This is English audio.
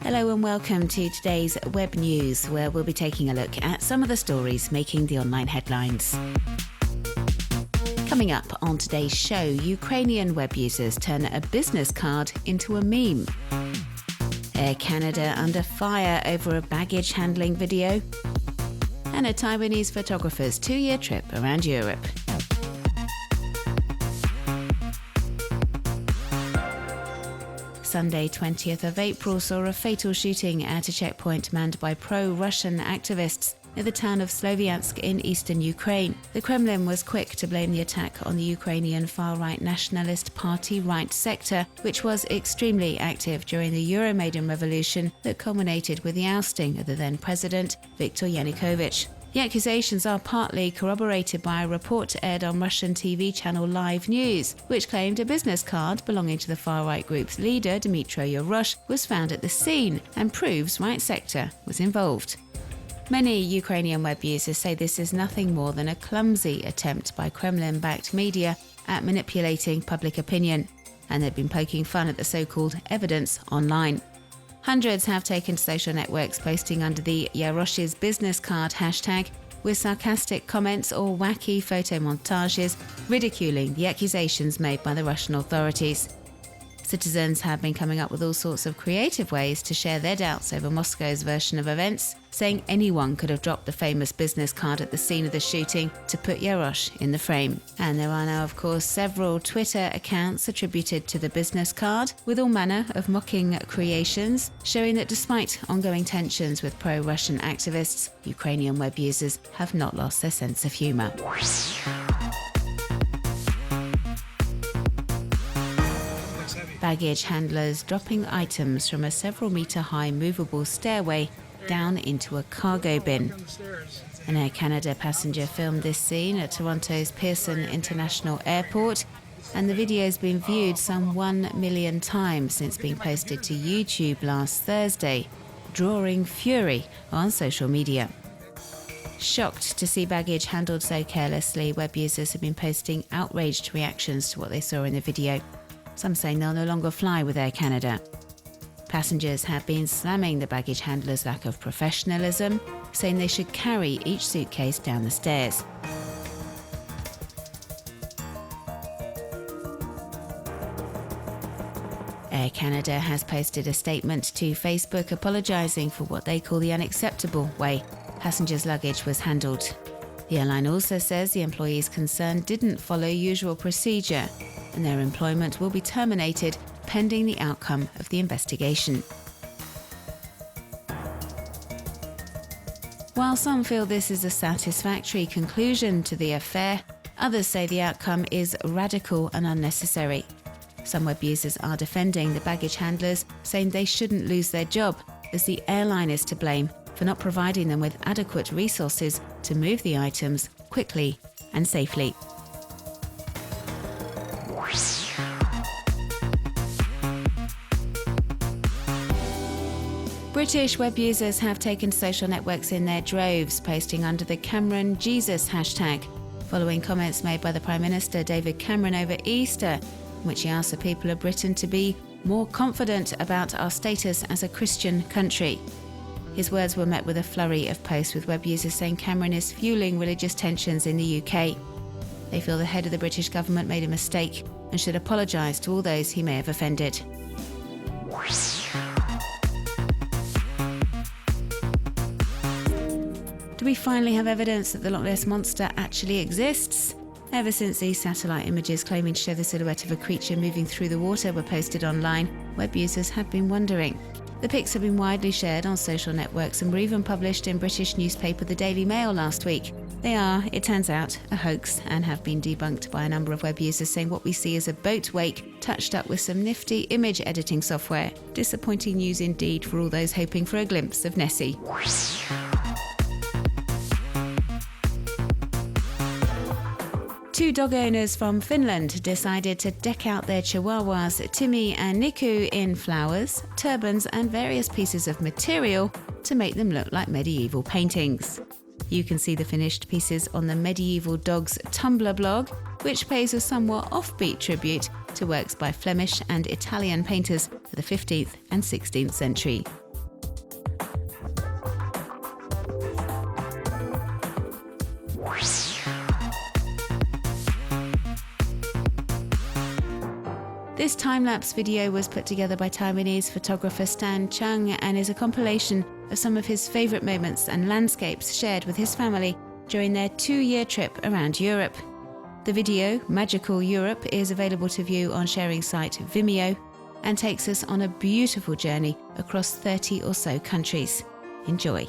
Hello and welcome to today's Webnews, where we'll be taking a look at some of the stories making the online headlines. Coming up on today's show, Ukrainian web users turn a business card into a meme. Air Canada under fire over a baggage handling video. And a Taiwanese photographer's 2-year trip around Europe. Sunday 20th of April saw a fatal shooting at a checkpoint manned by pro-Russian activists near the town of Sloviansk in eastern Ukraine. The Kremlin was quick to blame the attack on the Ukrainian far-right nationalist party Right Sector, which was extremely active during the Euromaidan revolution that culminated with the ousting of the then president Viktor Yanukovych. The accusations are partly corroborated by a report aired on Russian TV channel Live News, which claimed a business card belonging to the far-right group's leader, Dmitry Yarosh, was found at the scene and proves Right Sector was involved. Many Ukrainian web users say this is nothing more than a clumsy attempt by Kremlin-backed media at manipulating public opinion, and they've been poking fun at the so-called evidence online. Hundreds have taken to social networks posting under the Yarosh's business card hashtag with sarcastic comments or wacky photo montages ridiculing the accusations made by the Russian authorities. Citizens have been coming up with all sorts of creative ways to share their doubts over Moscow's version of events, saying anyone could have dropped the famous business card at the scene of the shooting to put Yarosh in the frame. And there are now, of course, several Twitter accounts attributed to the business card, with all manner of mocking creations, showing that despite ongoing tensions with pro-Russian activists, Ukrainian web users have not lost their sense of humour. Baggage handlers dropping items from a several-metre-high movable stairway down into a cargo bin. An Air Canada passenger filmed this scene at Toronto's Pearson International Airport, and the video has been viewed some 1 million times since being posted to YouTube last Thursday, drawing fury on social media. Shocked to see baggage handled so carelessly, web users have been posting outraged reactions to what they saw in the video. Some saying they'll no longer fly with Air Canada. Passengers have been slamming the baggage handlers' lack of professionalism, saying they should carry each suitcase down the stairs. Air Canada has posted a statement to Facebook apologising for what they call the unacceptable way passengers' luggage was handled. The airline also says the employees concerned didn't follow usual procedure, and their employment will be terminated pending the outcome of the investigation. While some feel this is a satisfactory conclusion to the affair, others say the outcome is radical and unnecessary. Some web users are defending the baggage handlers, saying they shouldn't lose their job, as the airline is to blame for not providing them with adequate resources to move the items quickly and safely. British web users have taken to social networks in their droves, posting under the Cameron Jesus hashtag, following comments made by the Prime Minister David Cameron over Easter, in which he asked the people of Britain to be more confident about our status as a Christian country. His words were met with a flurry of posts, with web users saying Cameron is fueling religious tensions in the UK. They feel the head of the British government made a mistake and should apologise to all those he may have offended. Do we finally have evidence that the Loch Ness monster actually exists? Ever since these satellite images claiming to show the silhouette of a creature moving through the water were posted online, web users have been wondering. The pics have been widely shared on social networks and were even published in British newspaper The Daily Mail last week. They are, it turns out, a hoax and have been debunked by a number of web users, saying what we see is a boat wake touched up with some nifty image editing software. Disappointing news indeed for all those hoping for a glimpse of Nessie. Two dog owners from Finland decided to deck out their chihuahuas Timmy and Niku in flowers, turbans and various pieces of material to make them look like medieval paintings. You can see the finished pieces on the Medieval Dogs Tumblr blog, which pays a somewhat offbeat tribute to works by Flemish and Italian painters of the 15th and 16th century. This time-lapse video was put together by Taiwanese photographer Stan Chung and is a compilation of some of his favourite moments and landscapes shared with his family during their 2-year trip around Europe. The video, Magical Europe, is available to view on sharing site Vimeo and takes us on a beautiful journey across 30 or so countries. Enjoy.